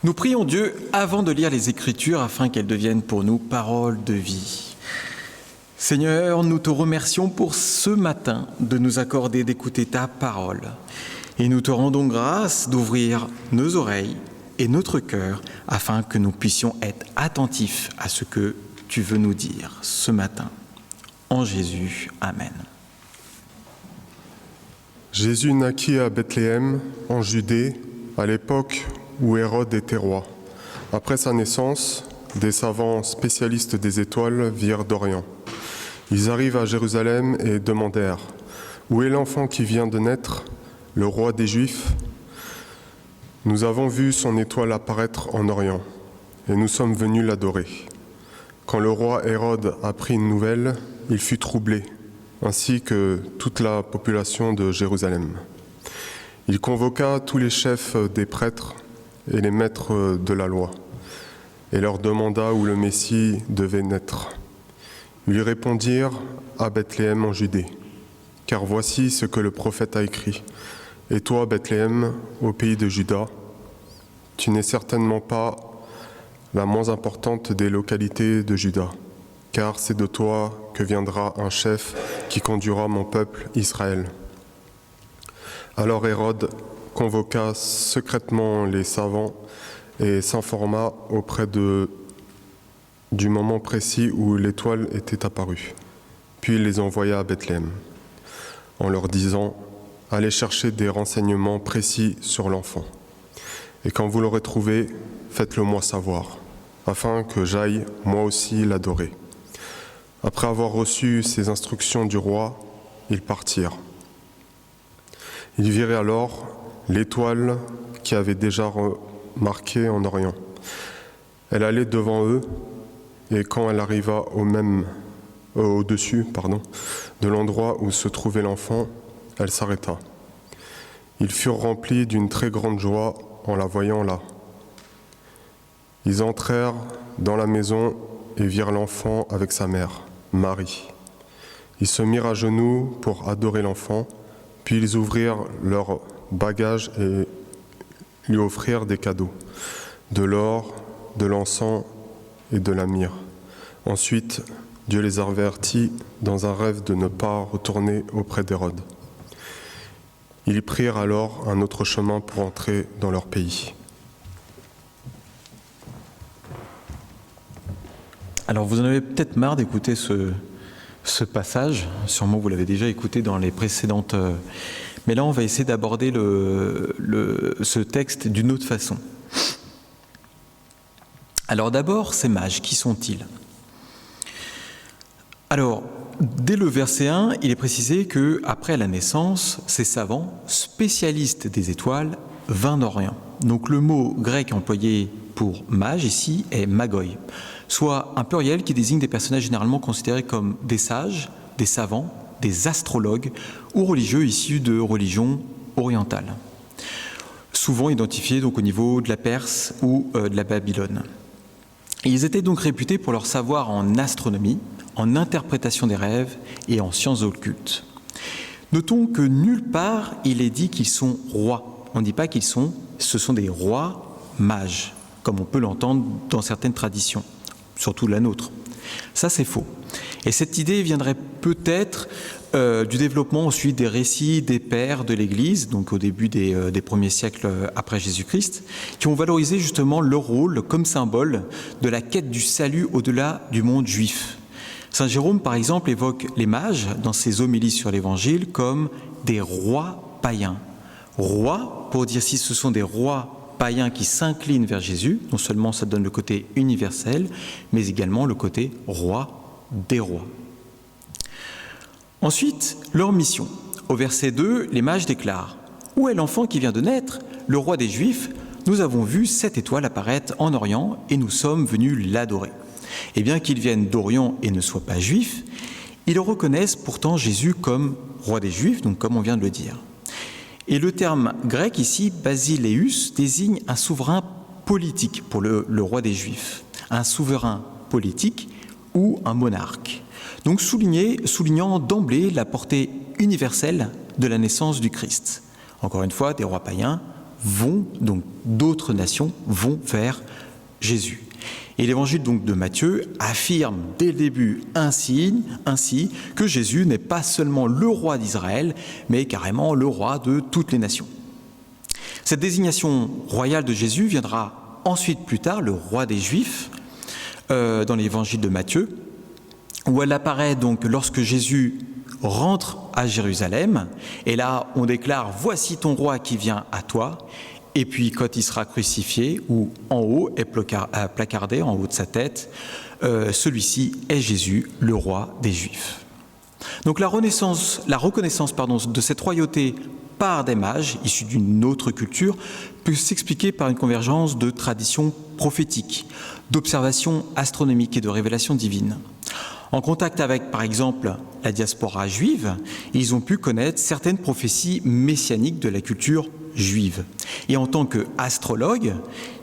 Nous prions Dieu avant de lire les Écritures afin qu'elles deviennent pour nous paroles de vie. Seigneur, nous te remercions pour ce matin de nous accorder d'écouter ta parole. Et nous te rendons grâce d'ouvrir nos oreilles et notre cœur afin que nous puissions être attentifs à ce que tu veux nous dire ce matin. En Jésus, Amen. Jésus naquit à Bethléem, en Judée, à l'époque où Hérode était roi. Après sa naissance, des savants spécialistes des étoiles virent d'Orient. Ils arrivent à Jérusalem et demandèrent « Où est l'enfant qui vient de naître, le roi des Juifs ? Nous avons vu son étoile apparaître en Orient, et nous sommes venus l'adorer. » Quand le roi Hérode apprit une nouvelle, il fut troublé, ainsi que toute la population de Jérusalem. Il convoqua tous les chefs des prêtres et les maîtres de la loi, et leur demanda où le Messie devait naître. Ils lui répondirent à Bethléem en Judée, car voici ce que le prophète a écrit. Et toi, Bethléem, au pays de Juda, tu n'es certainement pas la moins importante des localités de Juda, car c'est de toi que viendra un chef qui conduira mon peuple Israël. Alors Hérode convoqua secrètement les savants et s'informa auprès du moment précis où l'étoile était apparue. Puis il les envoya à Bethléem, en leur disant « Allez chercher des renseignements précis sur l'enfant. Et quand vous l'aurez trouvé, faites-le moi savoir, afin que j'aille moi aussi l'adorer. » Après avoir reçu ces instructions du roi, ils partirent. Ils virent alors l'étoile qui avait déjà remarqué en Orient. Elle allait devant eux, et quand elle arriva au-dessus de l'endroit où se trouvait l'enfant, elle s'arrêta. Ils furent remplis d'une très grande joie en la voyant là. Ils entrèrent dans la maison et virent l'enfant avec sa mère, Marie. Ils se mirent à genoux pour adorer l'enfant, puis ils ouvrirent leurs bagages et lui offrirent des cadeaux, de l'or, de l'encens et de la myrrhe. Ensuite, Dieu les avertit dans un rêve de ne pas retourner auprès d'Hérode. Ils prirent alors un autre chemin pour entrer dans leur pays. Alors vous en avez peut-être marre d'écouter ce passage, sûrement vous l'avez déjà écouté dans les précédentes, mais là on va essayer d'aborder ce texte d'une autre façon. Alors d'abord, ces mages, qui sont-ils ? Alors, dès le verset 1, il est précisé qu'après la naissance, ces savants, spécialistes des étoiles, vinrent d'Orient. Donc le mot grec employé pour mage ici est magoi, soit un pluriel qui désigne des personnages généralement considérés comme des sages, des savants, des astrologues ou religieux issus de religions orientales, souvent identifiés donc au niveau de la Perse ou de la Babylone. Et ils étaient donc réputés pour leur savoir en astronomie, en interprétation des rêves et en sciences occultes. Notons que nulle part il est dit qu'ils sont rois. On ne dit pas ce sont des rois mages, comme on peut l'entendre dans certaines traditions, surtout la nôtre. Ça, c'est faux. Et cette idée viendrait peut-être du développement ensuite des récits des pères de l'Église, donc au début des premiers siècles après Jésus-Christ, qui ont valorisé justement leur rôle comme symbole de la quête du salut au-delà du monde juif. Saint Jérôme, par exemple, évoque les mages dans ses homélies sur l'Évangile comme des rois païens. Rois, pour dire si ce sont des rois païens qui s'inclinent vers Jésus, non seulement ça donne le côté universel, mais également le côté roi des rois. Ensuite, leur mission. Au verset 2, les mages déclarent « Où est l'enfant qui vient de naître, le roi des Juifs ? Nous avons vu cette étoile apparaître en Orient et nous sommes venus l'adorer. » Et bien qu'ils viennent d'Orient et ne soient pas juifs, ils reconnaissent pourtant Jésus comme roi des Juifs, donc comme on vient de le dire. Et le terme grec ici, basileus, désigne un souverain politique pour le roi des Juifs, un souverain politique ou un monarque. Donc soulignant d'emblée la portée universelle de la naissance du Christ. Encore une fois, des rois païens donc d'autres nations vont vers Jésus. Et l'évangile donc de Matthieu affirme dès le début ainsi que Jésus n'est pas seulement le roi d'Israël, mais carrément le roi de toutes les nations. Cette désignation royale de Jésus viendra ensuite plus tard, le roi des Juifs, dans l'évangile de Matthieu, où elle apparaît donc lorsque Jésus rentre à Jérusalem, et là on déclare « Voici ton roi qui vient à toi », et puis quand il sera crucifié, ou en haut est placardé, en haut de sa tête, celui-ci est Jésus, le roi des Juifs. Donc la reconnaissance de cette royauté par des mages, issus d'une autre culture, peut s'expliquer par une convergence de traditions prophétiques, d'observations astronomiques et de révélations divines. En contact avec, par exemple, la diaspora juive, ils ont pu connaître certaines prophéties messianiques de la culture juive. Et en tant qu'astrologues,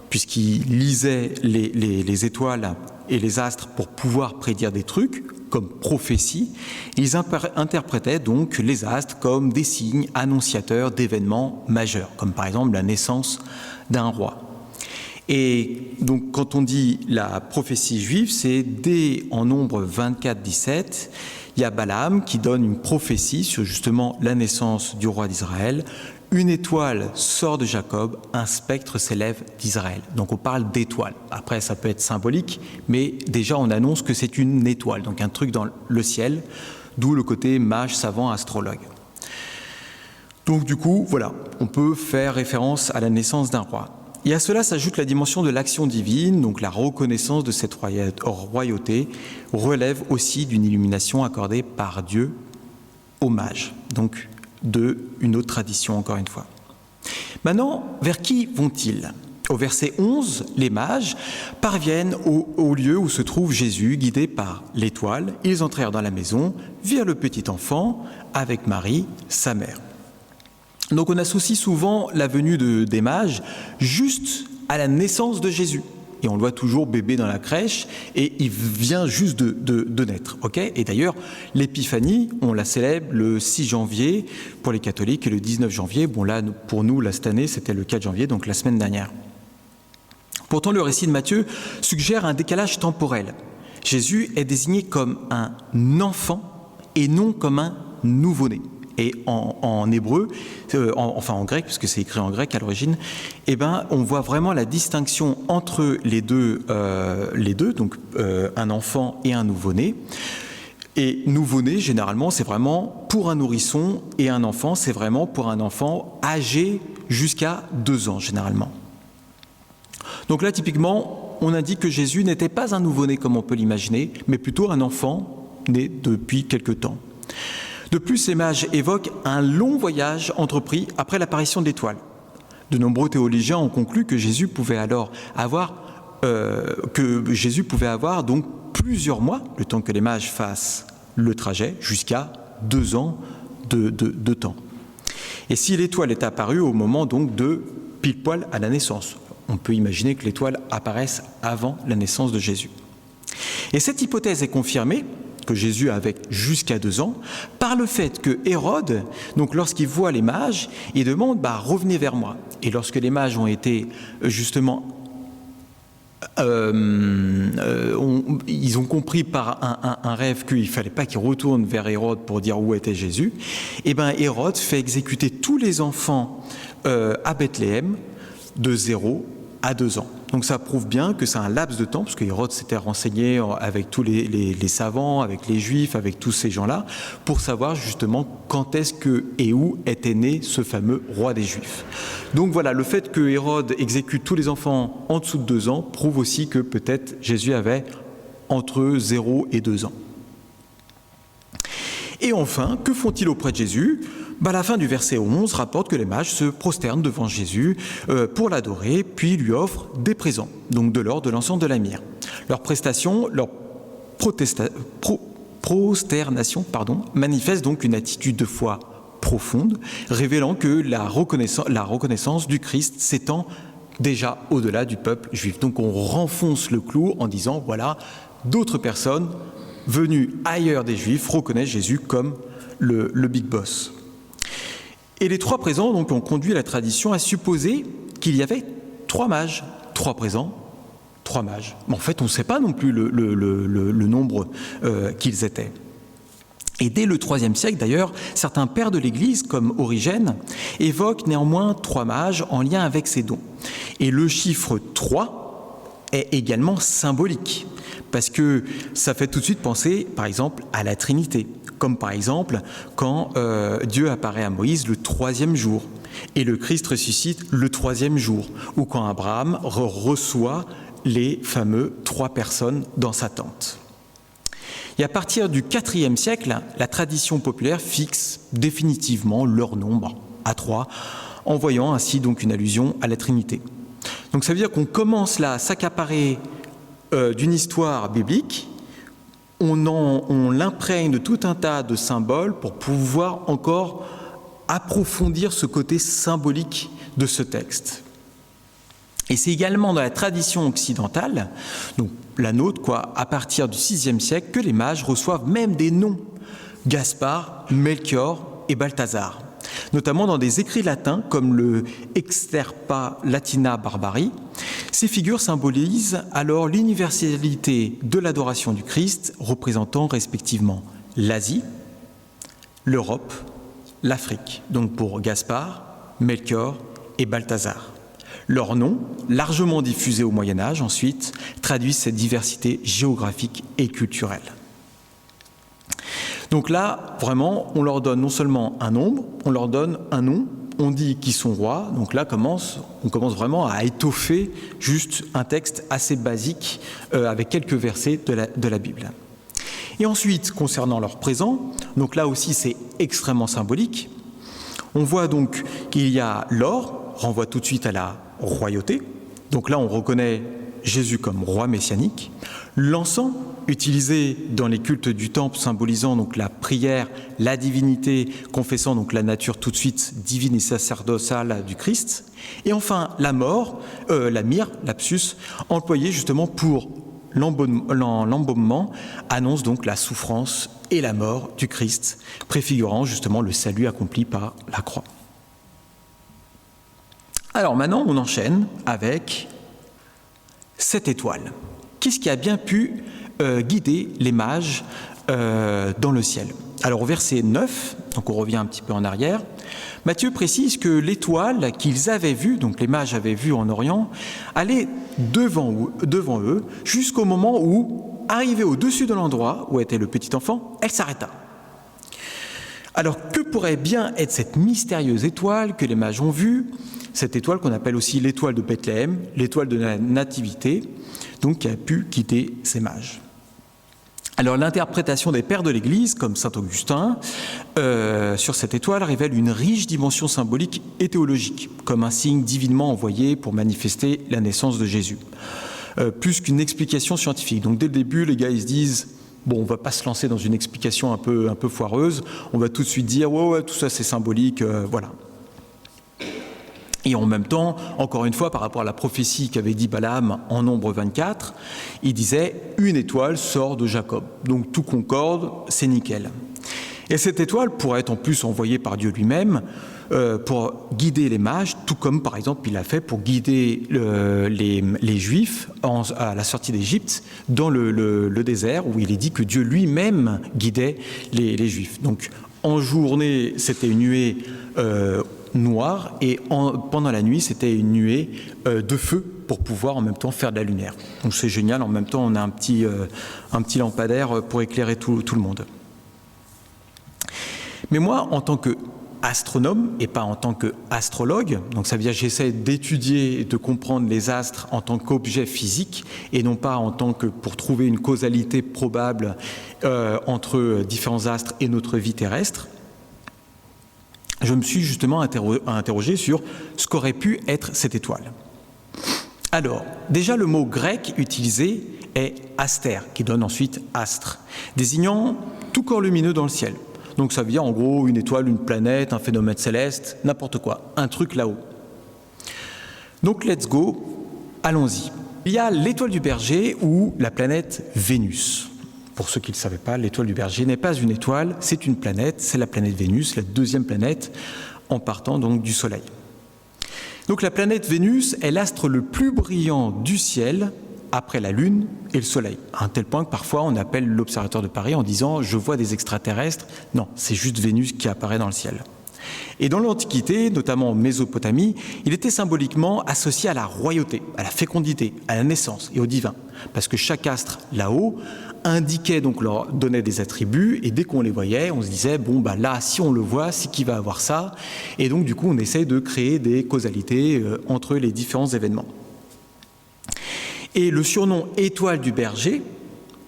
puisqu'ils lisaient les étoiles et les astres pour pouvoir prédire des trucs, comme prophétie, ils interprétaient donc les astres comme des signes annonciateurs d'événements majeurs, comme par exemple la naissance d'un roi. Et donc quand on dit la prophétie juive, c'est dès en Nombre 24-17, il y a Balaam qui donne une prophétie sur justement la naissance du roi d'Israël. Une étoile sort de Jacob, un spectre s'élève d'Israël. Donc on parle d'étoile. Après ça peut être symbolique, mais déjà on annonce que c'est une étoile, donc un truc dans le ciel, d'où le côté mage, savant, astrologue. Donc du coup, voilà, on peut faire référence à la naissance d'un roi. Et à cela s'ajoute la dimension de l'action divine, donc la reconnaissance de cette royauté relève aussi d'une illumination accordée par Dieu aux mages, donc de une autre tradition encore une fois. Maintenant, vers qui vont-ils ? Au verset 11, les mages parviennent au lieu où se trouve Jésus, guidés par l'étoile. Ils entrèrent dans la maison, virent le petit enfant avec Marie, sa mère. Donc on associe souvent la venue des mages juste à la naissance de Jésus. Et on le voit toujours bébé dans la crèche et il vient juste de naître. Okay ? Et d'ailleurs, l'épiphanie, on la célèbre le 6 janvier pour les catholiques et le 19 janvier. Bon là, pour nous, là, cette année, c'était le 4 janvier, donc la semaine dernière. Pourtant, le récit de Matthieu suggère un décalage temporel. Jésus est désigné comme un enfant et non comme un nouveau-né. Et en hébreu, en grec, puisque c'est écrit en grec à l'origine, on voit vraiment la distinction entre les deux, donc un enfant et un nouveau-né. Et nouveau-né, généralement, c'est vraiment pour un nourrisson, et un enfant, c'est vraiment pour un enfant âgé jusqu'à 2 ans, généralement. Donc là, typiquement, on indique que Jésus n'était pas un nouveau-né comme on peut l'imaginer, mais plutôt un enfant né depuis quelque temps. De plus, les mages évoquent un long voyage entrepris après l'apparition de l'étoile. De nombreux théologiens ont conclu que Jésus pouvait avoir donc plusieurs mois, le temps que les mages fassent le trajet, jusqu'à 2 ans de temps. Et si l'étoile est apparue au moment donc de pile poil à la naissance, on peut imaginer que l'étoile apparaisse avant la naissance de Jésus. Et cette hypothèse est confirmée que Jésus avait jusqu'à 2 ans, par le fait que Hérode, donc lorsqu'il voit les mages, il demande « revenez vers moi ». Et lorsque les mages ont été justement, ils ont compris par un rêve qu'il ne fallait pas qu'ils retournent vers Hérode pour dire où était Jésus, et Hérode fait exécuter tous les enfants à Bethléem de 0 à 2 ans. Donc ça prouve bien que c'est un laps de temps, parce que Hérode s'était renseigné avec tous les savants, avec les Juifs, avec tous ces gens-là, pour savoir justement quand est-ce que et où était né ce fameux roi des Juifs. Donc voilà, le fait que Hérode exécute tous les enfants en dessous de 2 ans prouve aussi que peut-être Jésus avait entre 0 et 2 ans. Et enfin, que font-ils auprès de Jésus ? La fin du verset 11 rapporte que les mages se prosternent devant Jésus pour l'adorer, puis lui offrent des présents, donc de l'or, de l'encens, de la myrrhe. Leur prosternation manifeste donc une attitude de foi profonde, révélant que la reconnaissance du Christ s'étend déjà au-delà du peuple juif. Donc on renfonce le clou en disant, voilà, d'autres personnes venues ailleurs des Juifs reconnaissent Jésus comme le big boss. Et les 3 présents donc, ont conduit la tradition à supposer qu'il y avait 3 mages. 3 présents, 3 mages. Mais en fait, on ne sait pas non plus le nombre qu'ils étaient. Et dès le IIIe siècle, d'ailleurs, certains pères de l'Église, comme Origène, évoquent néanmoins 3 mages en lien avec ces dons. Et le chiffre 3 est également symbolique, parce que ça fait tout de suite penser, par exemple, à la Trinité, comme par exemple quand Dieu apparaît à Moïse le 3e jour, et le Christ ressuscite le 3e jour, ou quand Abraham reçoit les fameux 3 personnes dans sa tente. Et à partir du IVe siècle, la tradition populaire fixe définitivement leur nombre à 3, en voyant ainsi donc une allusion à la Trinité. Donc ça veut dire qu'on commence là à s'accaparer d'une histoire biblique, on l'imprègne de tout un tas de symboles pour pouvoir encore approfondir ce côté symbolique de ce texte. Et c'est également dans la tradition occidentale, donc la nôtre, à partir du VIe siècle, que les mages reçoivent même des noms, Gaspard, Melchior et Balthazar, notamment dans des écrits latins comme le Extirpa Latina Barbari. Ces figures symbolisent alors l'universalité de l'adoration du Christ, représentant respectivement l'Asie, l'Europe, l'Afrique, donc pour Gaspard, Melchior et Balthazar. Leurs noms, largement diffusés au Moyen-Âge, ensuite, traduisent cette diversité géographique et culturelle. Donc là, vraiment, on leur donne non seulement un nombre, on leur donne un nom, on dit qu'ils sont rois, donc là, on commence vraiment à étoffer juste un texte assez basique avec quelques versets de la Bible. Et ensuite, concernant leur présent, donc là aussi c'est extrêmement symbolique, on voit donc qu'il y a l'or, renvoie tout de suite à la royauté, donc là on reconnaît Jésus comme roi messianique, l'encens utilisé dans les cultes du temple symbolisant donc la prière, la divinité, confessant donc la nature tout de suite divine et sacerdotale du Christ, et enfin la mort, la myrrhe, lapsus, employée justement pour l'embaumement, annonce donc la souffrance et la mort du Christ, préfigurant justement le salut accompli par la croix. Alors maintenant, on enchaîne avec cette étoile. Qu'est-ce qui a bien pu guider les mages dans le ciel? Alors au verset 9, donc on revient un petit peu en arrière, Matthieu précise que l'étoile qu'ils avaient vue, donc les mages avaient vue en Orient, allait devant eux jusqu'au moment où, arrivée au-dessus de l'endroit où était le petit enfant, elle s'arrêta. Alors que pourrait bien être cette mystérieuse étoile que les mages ont vue, cette étoile qu'on appelle aussi l'étoile de Bethléem, l'étoile de la Nativité, donc qui a pu guider ces mages? Alors l'interprétation des pères de l'Église, comme saint Augustin, sur cette étoile révèle une riche dimension symbolique et théologique, comme un signe divinement envoyé pour manifester la naissance de Jésus, plus qu'une explication scientifique. Donc dès le début, les gars ils se disent bon, on ne va pas se lancer dans une explication un peu foireuse, on va tout de suite dire ouais tout ça c'est symbolique, voilà. Et en même temps, encore une fois, par rapport à la prophétie qu'avait dit Balaam en Nombre 24, il disait « une étoile sort de Jacob ». Donc tout concorde, c'est nickel. Et cette étoile pourrait être en plus envoyée par Dieu lui-même pour guider les mages, tout comme par exemple il a fait pour guider les Juifs à la sortie d'Égypte dans le désert, où il est dit que Dieu lui-même guidait les Juifs. Donc en journée, c'était une nuée noire, et pendant la nuit, c'était une nuée de feu pour pouvoir en même temps faire de la lumière. Donc c'est génial, en même temps on a un petit lampadaire pour éclairer tout le monde. Mais moi, en tant qu'astronome et pas en tant qu'astrologue, donc ça veut dire que j'essaie d'étudier et de comprendre les astres en tant qu'objet physique et non pas en tant que pour trouver une causalité probable entre différents astres et notre vie terrestre, je me suis justement interrogé sur ce qu'aurait pu être cette étoile. Alors, déjà le mot grec utilisé est aster, qui donne ensuite astre, désignant tout corps lumineux dans le ciel. Donc ça veut dire en gros une étoile, une planète, un phénomène céleste, n'importe quoi, un truc là-haut. Donc let's go, allons-y. Il y a l'étoile du Berger ou la planète Vénus. Pour ceux qui ne le savaient pas, l'étoile du Berger n'est pas une étoile, c'est une planète, c'est la planète Vénus, la deuxième planète en partant donc du Soleil. Donc la planète Vénus est l'astre le plus brillant du ciel après la Lune et le Soleil, à un tel point que parfois on appelle l'observateur de Paris en disant « je vois des extraterrestres ». Non, c'est juste Vénus qui apparaît dans le ciel. Et dans l'Antiquité, notamment en Mésopotamie, il était symboliquement associé à la royauté, à la fécondité, à la naissance et au divin. Parce que chaque astre là-haut indiquait, donc leur donnait des attributs, et dès qu'on les voyait, on se disait, bon, bah là, si on le voit, c'est qu'il va avoir ça. Et donc, du coup, on essaie de créer des causalités entre les différents événements. Et le surnom étoile du berger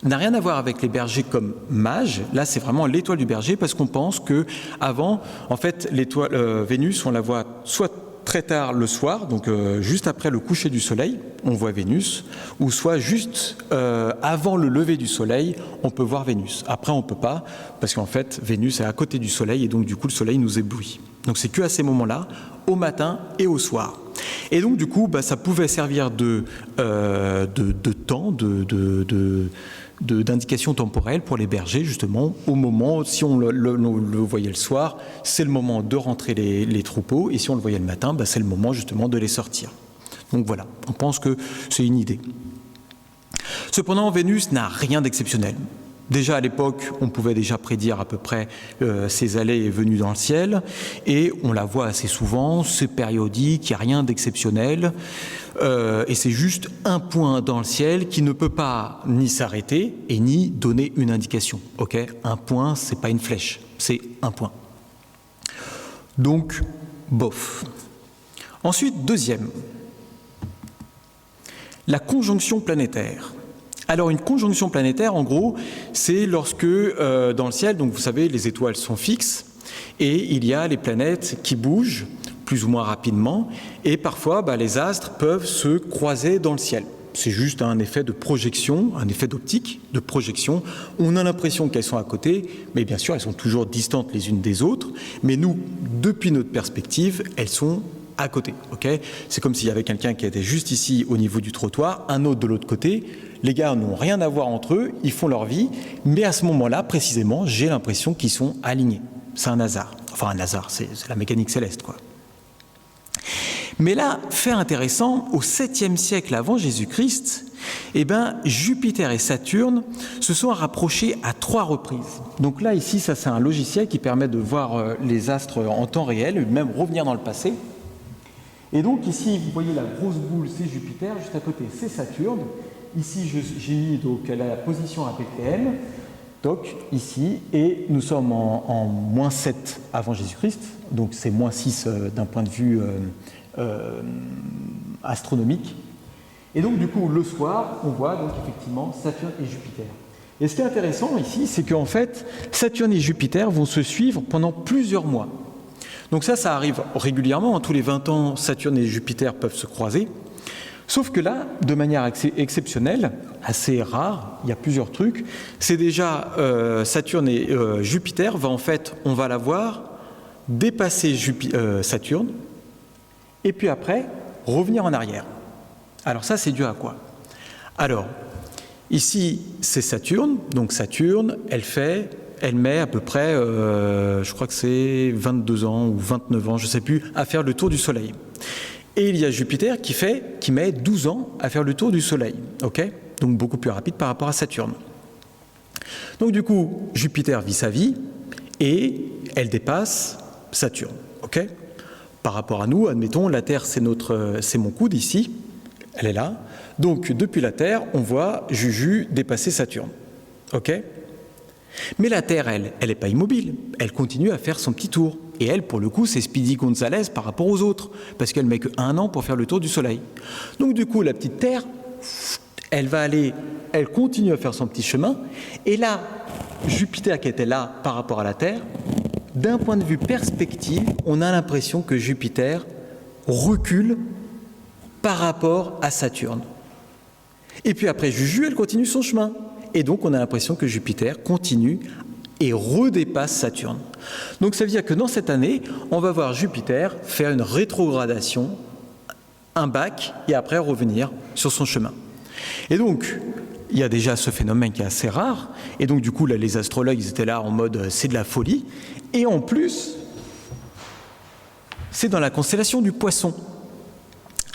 n'a rien à voir avec les bergers comme mages. Là, c'est vraiment l'étoile du berger parce qu'on pense que avant, en fait, l'étoile Vénus, on la voit soit très tard le soir, donc juste après le coucher du soleil, on voit Vénus, ou soit juste avant le lever du soleil, on peut voir Vénus. Après, on ne peut pas, parce qu'en fait, Vénus est à côté du soleil, et donc du coup, le soleil nous éblouit. Donc c'est qu'à ces moments-là, au matin et au soir. Et donc du coup, bah, ça pouvait servir de temps, d'indication temporelle pour les bergers, justement, au moment, si on le voyait le soir, c'est le moment de rentrer les troupeaux, et si on le voyait le matin, bah, c'est le moment justement de les sortir. Donc voilà, on pense que c'est une idée. Cependant, Vénus n'a rien d'exceptionnel. Déjà à l'époque, on pouvait déjà prédire à peu près ses allées et venues dans le ciel, et on la voit assez souvent, c'est périodique, il n'y a rien d'exceptionnel, et c'est juste un point dans le ciel qui ne peut pas ni s'arrêter et ni donner une indication. Ok, un point, c'est pas une flèche, c'est un point. Donc, bof. Ensuite, deuxième, la conjonction planétaire. Alors une conjonction planétaire, en gros, c'est lorsque dans le ciel, donc vous savez, les étoiles sont fixes et il y a les planètes qui bougent plus ou moins rapidement et parfois bah, les astres peuvent se croiser dans le ciel. C'est juste un effet de projection, un effet d'optique, de projection. On a l'impression qu'elles sont à côté, mais bien sûr, elles sont toujours distantes les unes des autres. Mais nous, depuis notre perspective, elles sont à côté. Okay ? C'est comme s'il y avait quelqu'un qui était juste ici au niveau du trottoir, un autre de l'autre côté. Les gars n'ont rien à voir entre eux, ils font leur vie, mais à ce moment-là, précisément, j'ai l'impression qu'ils sont alignés. C'est un hasard. Enfin, un hasard, c'est la mécanique céleste, quoi. Mais là, fait intéressant, au 7e siècle avant Jésus-Christ, eh ben, Jupiter et Saturne se sont rapprochés à 3 reprises. Donc là, ici, ça c'est un logiciel qui permet de voir les astres en temps réel, même revenir dans le passé. Et donc ici, vous voyez la grosse boule, c'est Jupiter, juste à côté, c'est Saturne. Ici, j'ai mis donc la position à BTM, donc ici, et nous sommes en moins 7 avant Jésus-Christ, donc c'est moins 6 d'un point de vue astronomique. Et donc du coup, le soir, on voit donc effectivement Saturne et Jupiter. Et ce qui est intéressant ici, c'est qu'en fait, Saturne et Jupiter vont se suivre pendant plusieurs mois. Donc ça arrive régulièrement, tous les 20 ans, Saturne et Jupiter peuvent se croiser. Sauf que là, de manière exceptionnelle, assez rare, il y a plusieurs trucs, c'est déjà Saturne et Jupiter, on va la voir dépasser Saturne, et puis après, revenir en arrière. Alors ça, c'est dû à quoi? Alors, ici, c'est Saturne, donc Saturne, elle met à peu près, je crois que c'est 22 ans ou 29 ans, je ne sais plus, à faire le tour du Soleil. Et il y a Jupiter qui met 12 ans à faire le tour du Soleil, ok ? Donc beaucoup plus rapide par rapport à Saturne. Donc du coup, Jupiter vit sa vie et elle dépasse Saturne, ok ? Par rapport à nous, admettons, la Terre c'est mon coude ici, elle est là. Donc depuis la Terre, on voit Juju dépasser Saturne, ok ? Mais la Terre, elle n'est pas immobile, elle continue à faire son petit tour. Et elle, pour le coup, c'est Speedy Gonzalez par rapport aux autres, parce qu'elle met que1 an pour faire le tour du Soleil. Donc du coup, la petite Terre, elle continue à faire son petit chemin, et là, Jupiter qui était là par rapport à la Terre, d'un point de vue perspective, on a l'impression que Jupiter recule par rapport à Saturne. Et puis après Juju, elle continue son chemin. Et donc, on a l'impression que Jupiter continue et redépasse Saturne. Donc, ça veut dire que dans cette année, on va voir Jupiter faire une rétrogradation, un bac, et après revenir sur son chemin. Et donc, il y a déjà ce phénomène qui est assez rare. Et donc, du coup, là, les astrologues, ils étaient là en mode « c'est de la folie ». Et en plus, C'est dans la constellation du Poisson.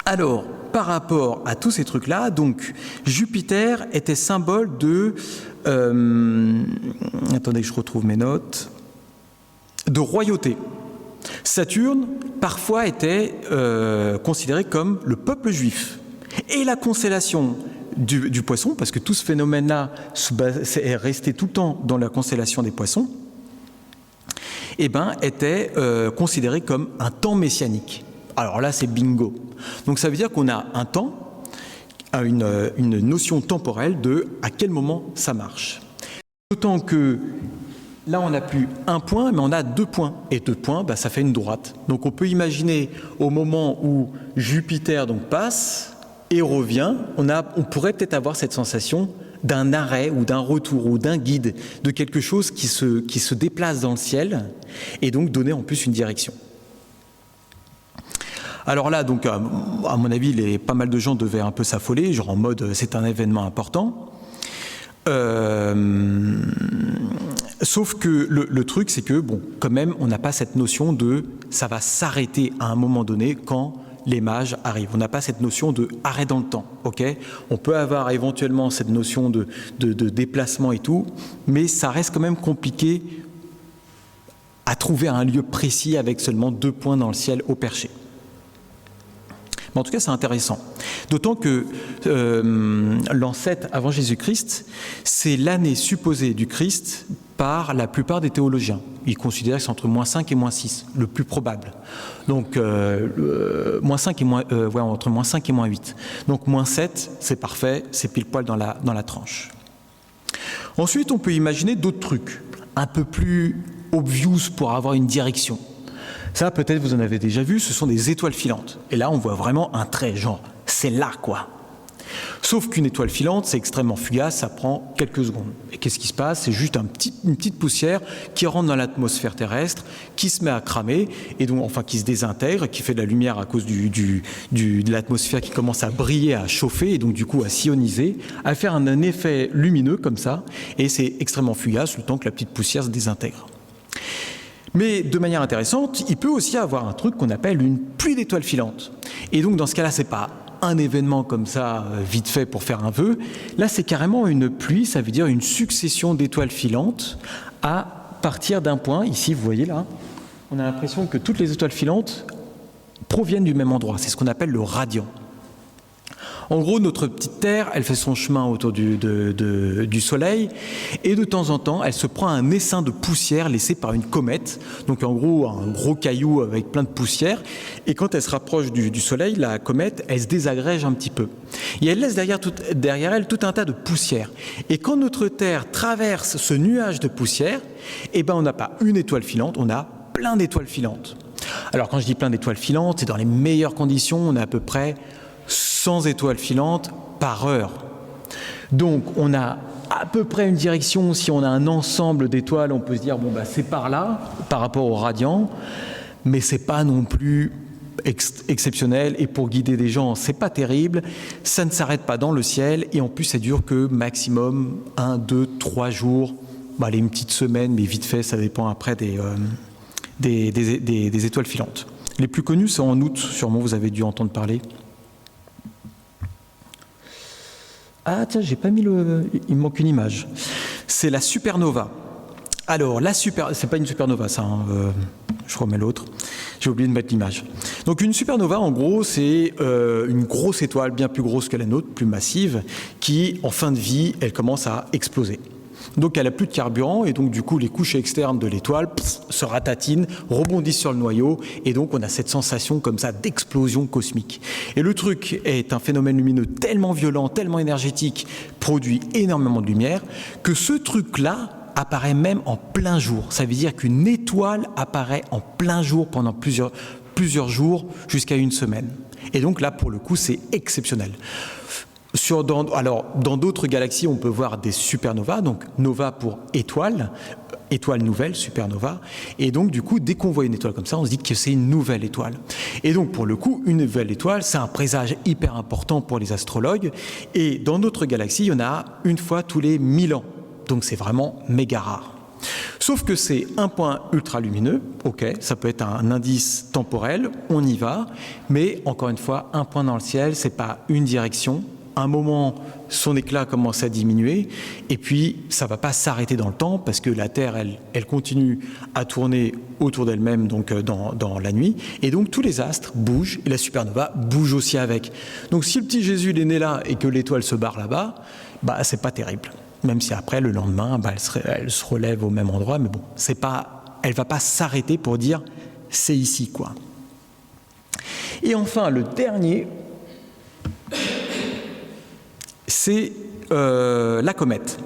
Alors, par rapport à tous ces trucs-là, donc Jupiter était symbole de... attendez que je retrouve mes notes. De royauté. Saturne, parfois, était considéré comme le peuple juif. Et la constellation du Poisson, parce que tout ce phénomène-là est resté tout le temps dans la constellation des Poissons, eh ben, était considéré comme un temps messianique. Alors là, c'est bingo. Donc ça veut dire qu'on a un temps, une notion temporelle de à quel moment ça marche. D'autant que là, on n'a plus un point, mais on a 2 points. Et 2 points, ça fait une droite. Donc on peut imaginer au moment où Jupiter donc, passe et revient, on pourrait peut-être avoir cette sensation d'un arrêt ou d'un retour ou d'un guide, de quelque chose qui se déplace dans le ciel et donc donner en plus une direction. Alors là, donc, à mon avis, pas mal de gens devaient un peu s'affoler, genre en mode c'est un événement important. Sauf que le truc, c'est que, bon, quand même, on n'a pas cette notion de ça va s'arrêter à un moment donné quand les mages arrivent. On n'a pas cette notion de arrêt dans le temps, ok ? On peut avoir éventuellement cette notion de déplacement et tout, mais ça reste quand même compliqué à trouver un lieu précis avec seulement 2 points dans le ciel au perché. Mais en tout cas, c'est intéressant. D'autant que l'an 7 avant Jésus-Christ, c'est l'année supposée du Christ par la plupart des théologiens. Ils considèrent que c'est entre -5 et -6, le plus probable. Donc, entre -5 et -8. Donc, -7, c'est parfait, c'est pile poil dans la tranche. Ensuite, on peut imaginer d'autres trucs, un peu plus obvious pour avoir une direction. Ça, peut-être vous en avez déjà vu, ce sont des étoiles filantes. Et là, on voit vraiment un trait, genre, c'est là, quoi. Sauf qu'une étoile filante, c'est extrêmement fugace, ça prend quelques secondes. Et qu'est-ce qui se passe ? C'est juste une petite poussière qui rentre dans l'atmosphère terrestre, qui se met à cramer, et donc, enfin, qui se désintègre, qui fait de la lumière à cause de l'atmosphère qui commence à briller, à chauffer, et donc, du coup, à s'ioniser, à faire un effet lumineux, comme ça, et c'est extrêmement fugace, le temps que la petite poussière se désintègre. Mais de manière intéressante, il peut aussi avoir un truc qu'on appelle une pluie d'étoiles filantes. Et donc dans ce cas-là, c'est pas un événement comme ça, vite fait pour faire un vœu. Là, c'est carrément une pluie, ça veut dire une succession d'étoiles filantes à partir d'un point. Ici, vous voyez là, on a l'impression que toutes les étoiles filantes proviennent du même endroit. C'est ce qu'on appelle le radiant. En gros, notre petite Terre, elle fait son chemin autour du Soleil et de temps en temps, elle se prend un essaim de poussière laissé par une comète. Donc en gros, un gros caillou avec plein de poussière. Et quand elle se rapproche du Soleil, la comète, elle se désagrège un petit peu. Et elle laisse derrière elle tout un tas de poussière. Et quand notre Terre traverse ce nuage de poussière, eh ben, on n'a pas une étoile filante, on a plein d'étoiles filantes. Alors quand je dis plein d'étoiles filantes, c'est dans les meilleures conditions, on a à peu près 100 étoiles filantes par heure. Donc on a à peu près une direction. Si on a un ensemble d'étoiles, on peut se dire bon c'est par là par rapport au radiant, mais c'est pas non plus exceptionnel, et pour guider des gens c'est pas terrible. Ça ne s'arrête pas dans le ciel, et en plus ça dure que maximum 1, 2, 3 jours, allez, une petite semaine, mais vite fait, ça dépend après des étoiles filantes. Les plus connues, c'est en août, sûrement vous avez dû entendre parler. Ah tiens, j'ai pas mis il me manque une image. C'est la supernova. Alors, c'est pas une supernova, ça, hein, je remets l'autre. J'ai oublié de mettre l'image. Donc, une supernova, en gros, c'est une grosse étoile, bien plus grosse que la nôtre, plus massive, qui, en fin de vie, elle commence à exploser. Donc, elle n'a plus de carburant, et donc, du coup, les couches externes de l'étoile se ratatinent, rebondissent sur le noyau, et donc, on a cette sensation comme ça d'explosion cosmique. Et le truc est un phénomène lumineux tellement violent, tellement énergétique, produit énormément de lumière, que ce truc-là apparaît même en plein jour. Ça veut dire qu'une étoile apparaît en plein jour pendant plusieurs jours, jusqu'à une semaine. Et donc, là, pour le coup, c'est exceptionnel. Dans d'autres galaxies, on peut voir des supernovas, donc nova pour étoile nouvelle, supernova, et donc du coup, dès qu'on voit une étoile comme ça, on se dit que c'est une nouvelle étoile. Et donc pour le coup, une nouvelle étoile, c'est un présage hyper important pour les astrologues, et dans notre galaxie, il y en a une fois tous les 1000 ans, donc c'est vraiment méga rare. Sauf que c'est un point ultra-lumineux, ok, ça peut être un indice temporel, on y va, mais encore une fois, un point dans le ciel, c'est pas une direction. À un moment, son éclat commence à diminuer, et puis ça ne va pas s'arrêter dans le temps, parce que la Terre, elle continue à tourner autour d'elle-même donc dans la nuit, et donc tous les astres bougent, et la supernova bouge aussi avec. Donc si le petit Jésus il est né là, et que l'étoile se barre là-bas, bah, c'est pas terrible. Même si après, le lendemain, bah, elle se relève au même endroit, mais bon, elle ne va pas s'arrêter pour dire « c'est ici », quoi. Et enfin, le dernier, c'est la comète.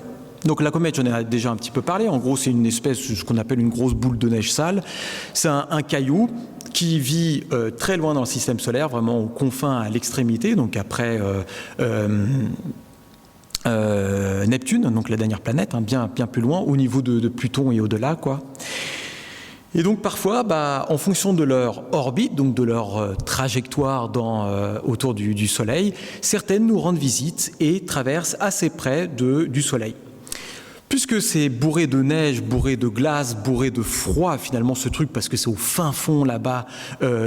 Donc la comète, j'en ai déjà un petit peu parlé. En gros, c'est une espèce, ce qu'on appelle une grosse boule de neige sale. C'est un caillou qui vit très loin dans le système solaire, vraiment aux confins, à l'extrémité, donc après Neptune, donc la dernière planète, hein, bien plus loin, au niveau de Pluton et au-delà, quoi. Et donc parfois, bah, en fonction de leur orbite, donc de leur trajectoire autour du Soleil, certaines nous rendent visite et traversent assez près du Soleil. Puisque c'est bourré de neige, bourré de glace, bourré de froid finalement ce truc, parce que c'est au fin fond là-bas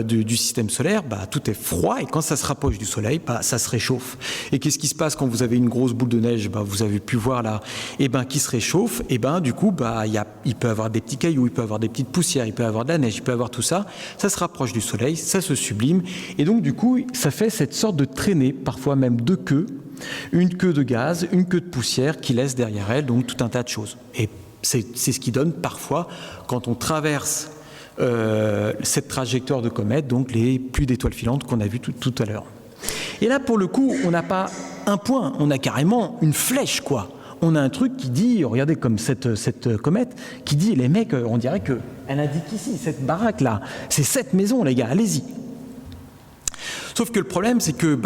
du système solaire, bah, tout est froid et quand ça se rapproche du Soleil, bah, ça se réchauffe. Et qu'est-ce qui se passe quand vous avez une grosse boule de neige, bah, vous avez pu voir là, et ben qui se réchauffe, et ben du coup bah, il peut y avoir des petits cailloux, il peut y avoir des petites poussières, il peut y avoir de la neige, il peut y avoir tout ça, ça se rapproche du Soleil, ça se sublime, et donc du coup ça fait cette sorte de traînée, parfois même de queue, une queue de gaz, une queue de poussière qui laisse derrière elle donc tout un tas de choses. Et c'est ce qui donne parfois, quand on traverse cette trajectoire de comète, donc les pluies d'étoiles filantes qu'on a vues tout à l'heure. Et là, pour le coup, on n'a pas un point, on a carrément une flèche, quoi. On a un truc qui dit, regardez comme cette comète, qui dit, les mecs, on dirait qu'elle indique ici, cette baraque-là, c'est cette maison, les gars, allez-y. Sauf que le problème, c'est que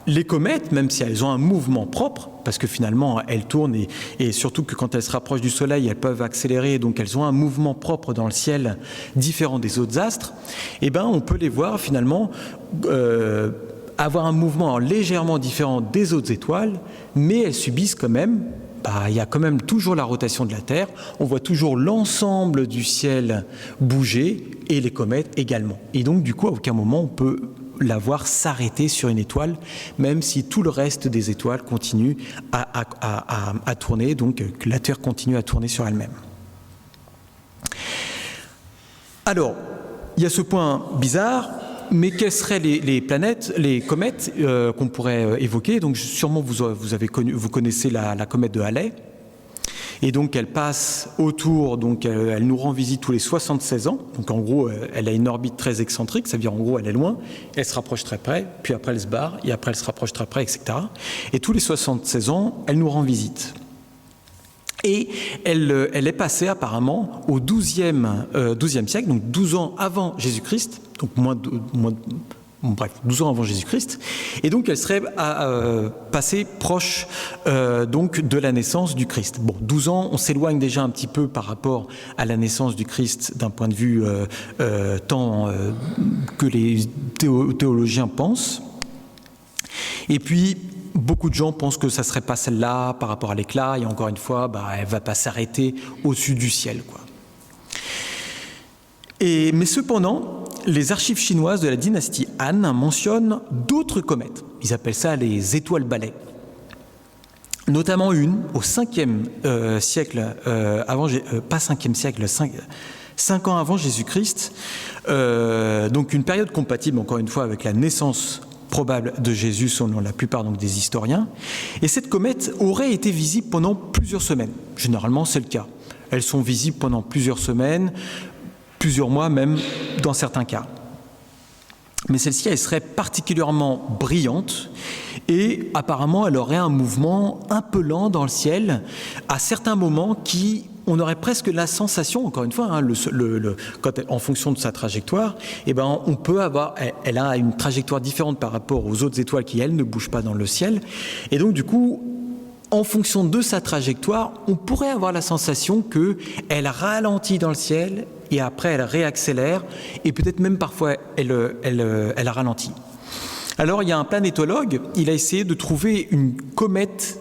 les comètes, même si elles ont un mouvement propre, parce que finalement elles tournent et surtout que quand elles se rapprochent du Soleil, elles peuvent accélérer, donc elles ont un mouvement propre dans le ciel différent des autres astres, et ben on peut les voir finalement avoir un mouvement légèrement différent des autres étoiles, mais elles subissent quand même, il y a quand même toujours la rotation de la Terre, on voit toujours l'ensemble du ciel bouger et les comètes également. Et donc du coup à aucun moment on peut la voir s'arrêter sur une étoile, même si tout le reste des étoiles continue à tourner, donc que la Terre continue à tourner sur elle-même. Alors, il y a ce point bizarre, mais quelles seraient les planètes, les comètes qu'on pourrait évoquer? Donc sûrement vous connaissez la comète de Halley. Et donc elle passe autour, donc elle nous rend visite tous les 76 ans. Donc en gros, elle a une orbite très excentrique, ça veut dire en gros elle est loin, elle se rapproche très près, puis après elle se barre, et après elle se rapproche très près, etc. Et tous les 76 ans, elle nous rend visite. Et elle est passée apparemment au XIIe siècle, donc 12 ans avant Jésus-Christ, donc 12 ans avant Jésus-Christ, et donc elle serait passée proche donc de la naissance du Christ. Bon, 12 ans, on s'éloigne déjà un petit peu par rapport à la naissance du Christ d'un point de vue tant que les théologiens pensent. Et puis, beaucoup de gens pensent que ça ne serait pas celle-là par rapport à l'éclat, et encore une fois, elle ne va pas s'arrêter au-dessus du ciel, quoi. Mais cependant, les archives chinoises de la dynastie Han mentionnent d'autres comètes. Ils appellent ça les étoiles balais. Notamment une au 5e siècle, pas 5e siècle, 5 ans avant Jésus-Christ, donc une période compatible encore une fois avec la naissance probable de Jésus selon la plupart donc, des historiens. Et cette comète aurait été visible pendant plusieurs semaines. Généralement, c'est le cas. Elles sont visibles pendant plusieurs semaines, plusieurs mois même dans certains cas. Mais celle-ci, elle serait particulièrement brillante et apparemment, elle aurait un mouvement un peu lent dans le ciel à certains moments on aurait presque la sensation, encore une fois, en fonction de sa trajectoire, on peut avoir, elle a une trajectoire différente par rapport aux autres étoiles qui, elles, ne bougent pas dans le ciel. Et donc, du coup, en fonction de sa trajectoire, on pourrait avoir la sensation qu'elle ralentit dans le ciel et après elle réaccélère et peut-être même parfois elle ralentit. Alors il y a un planétologue, il a essayé de trouver une comète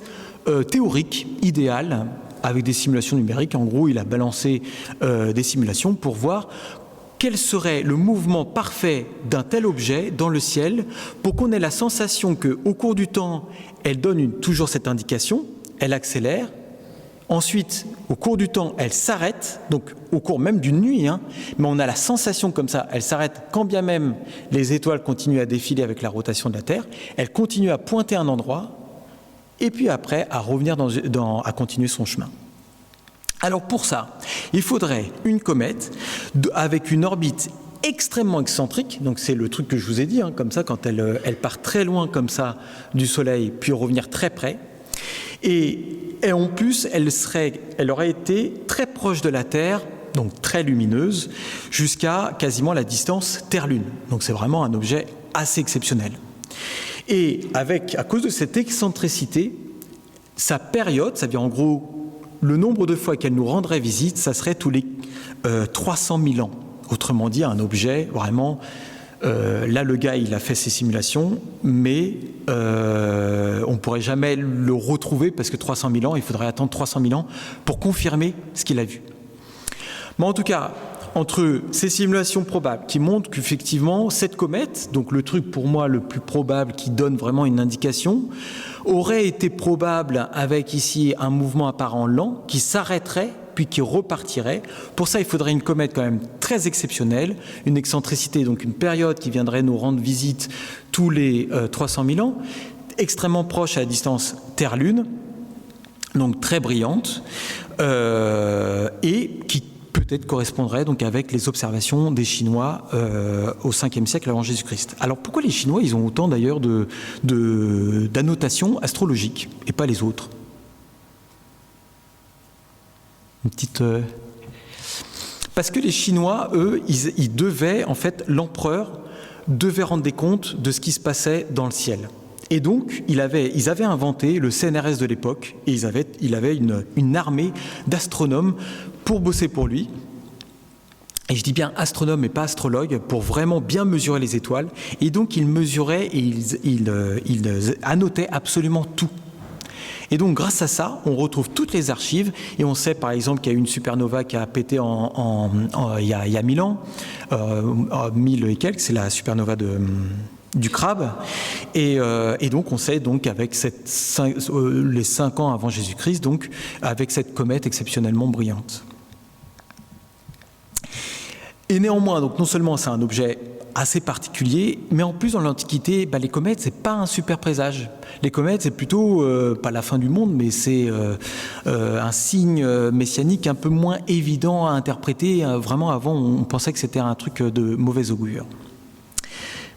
théorique, idéale, avec des simulations numériques. En gros, il a balancé des simulations pour voir quel serait le mouvement parfait d'un tel objet dans le ciel pour qu'on ait la sensation qu'au cours du temps, elle donne toujours cette indication, elle accélère. Ensuite, au cours du temps, elle s'arrête, donc au cours même d'une nuit, mais on a la sensation comme ça, elle s'arrête quand bien même les étoiles continuent à défiler avec la rotation de la Terre, elle continue à pointer un endroit, et puis après à revenir à continuer son chemin. Alors pour ça, il faudrait une comète avec une orbite extrêmement excentrique, donc c'est le truc que je vous ai dit, comme ça, quand elle part très loin comme ça du Soleil, puis revenir très près, et en plus, elle aurait été très proche de la Terre, donc très lumineuse, jusqu'à quasiment la distance Terre-Lune. Donc c'est vraiment un objet assez exceptionnel. Et à cause de cette excentricité, sa période, ça veut dire en gros le nombre de fois qu'elle nous rendrait visite, ça serait tous les 300 000 ans. Autrement dit, un objet vraiment... là, le gars, il a fait ses simulations, mais on ne pourrait jamais le retrouver parce que 300 000 ans, il faudrait attendre 300 000 ans pour confirmer ce qu'il a vu. Mais en tout cas, entre ces simulations probables qui montrent qu'effectivement, cette comète, donc le truc pour moi le plus probable qui donne vraiment une indication, aurait été probable avec ici un mouvement apparent lent qui s'arrêterait puis qui repartirait. Pour ça, il faudrait une comète quand même très exceptionnelle, une excentricité, donc une période qui viendrait nous rendre visite tous les 300 000 ans, extrêmement proche à la distance Terre-Lune, donc très brillante, et qui peut-être correspondrait donc avec les observations des Chinois au 5e siècle avant Jésus-Christ. Alors pourquoi les Chinois, ils ont autant d'ailleurs d'annotations astrologiques et pas les autres ? Une petite... Parce que les Chinois, eux, ils devaient, en fait, l'empereur devait rendre des comptes de ce qui se passait dans le ciel. Et donc, ils avaient inventé le CNRS de l'époque, et il avait une armée d'astronomes pour bosser pour lui. Et je dis bien astronome et pas astrologue, pour vraiment bien mesurer les étoiles. Et donc, ils mesuraient et ils annotaient absolument tout. Et donc, grâce à ça, on retrouve toutes les archives et on sait, par exemple, qu'il y a eu une supernova qui a pété il y a 1000 ans, 1000 et quelques, c'est la supernova du Crabe. Et donc, on sait donc avec les 5 ans avant Jésus-Christ, donc avec cette comète exceptionnellement brillante. Et néanmoins, donc non seulement c'est un objet assez particulier, mais en plus dans l'Antiquité, les comètes, c'est pas un super présage. Les comètes, c'est plutôt pas la fin du monde, mais c'est un signe messianique un peu moins évident à interpréter. Vraiment, avant, on pensait que c'était un truc de mauvais augure.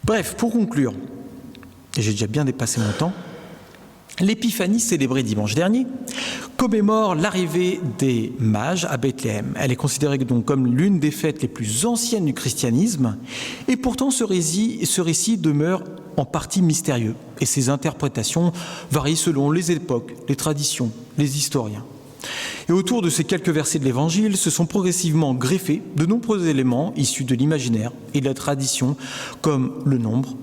Bref, pour conclure, et j'ai déjà bien dépassé mon temps, l'Épiphanie célébrée dimanche dernier commémore l'arrivée des mages à Bethléem. Elle est considérée donc comme l'une des fêtes les plus anciennes du christianisme et pourtant ce récit demeure en partie mystérieux et ses interprétations varient selon les époques, les traditions, les historiens. Et autour de ces quelques versets de l'Évangile se sont progressivement greffés de nombreux éléments issus de l'imaginaire et de la tradition comme le nombre,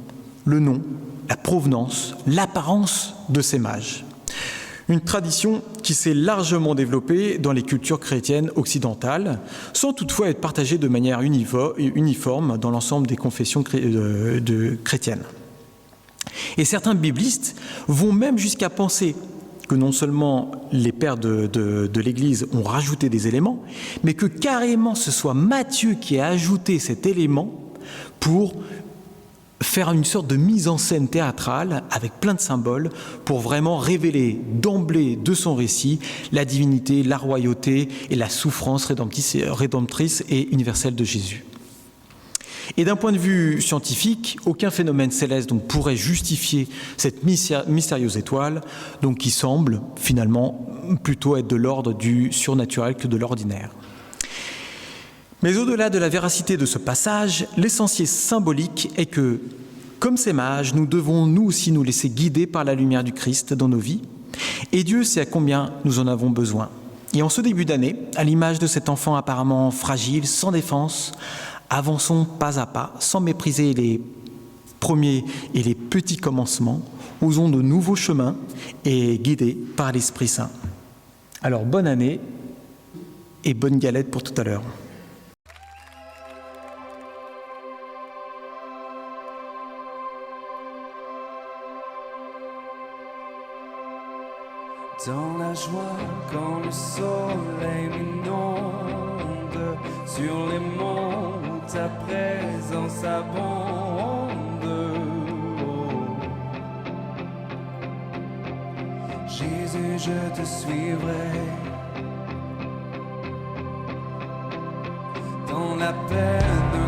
le nom, la provenance, l'apparence de ces mages. Une tradition qui s'est largement développée dans les cultures chrétiennes occidentales, sans toutefois être partagée de manière uniforme dans l'ensemble des confessions chrétiennes. Et certains biblistes vont même jusqu'à penser que non seulement les pères de l'Église ont rajouté des éléments, mais que carrément ce soit Matthieu qui a ajouté cet élément pour faire une sorte de mise en scène théâtrale avec plein de symboles pour vraiment révéler d'emblée de son récit la divinité, la royauté et la souffrance rédemptrice et universelle de Jésus. Et d'un point de vue scientifique, aucun phénomène céleste donc pourrait justifier cette mystérieuse étoile, donc qui semble finalement plutôt être de l'ordre du surnaturel que de l'ordinaire. Mais au-delà de la véracité de ce passage, l'essentiel symbolique est que, comme ces mages, nous devons nous aussi nous laisser guider par la lumière du Christ dans nos vies, et Dieu sait à combien nous en avons besoin. Et en ce début d'année, à l'image de cet enfant apparemment fragile, sans défense, avançons pas à pas, sans mépriser les premiers et les petits commencements, osons de nouveaux chemins et guidés par l'Esprit Saint. Alors bonne année et bonne galette pour tout à l'heure. Dans la joie quand le soleil m'inonde, sur les monts ta présence abonde. Oh. Jésus, je te suivrai dans la peine.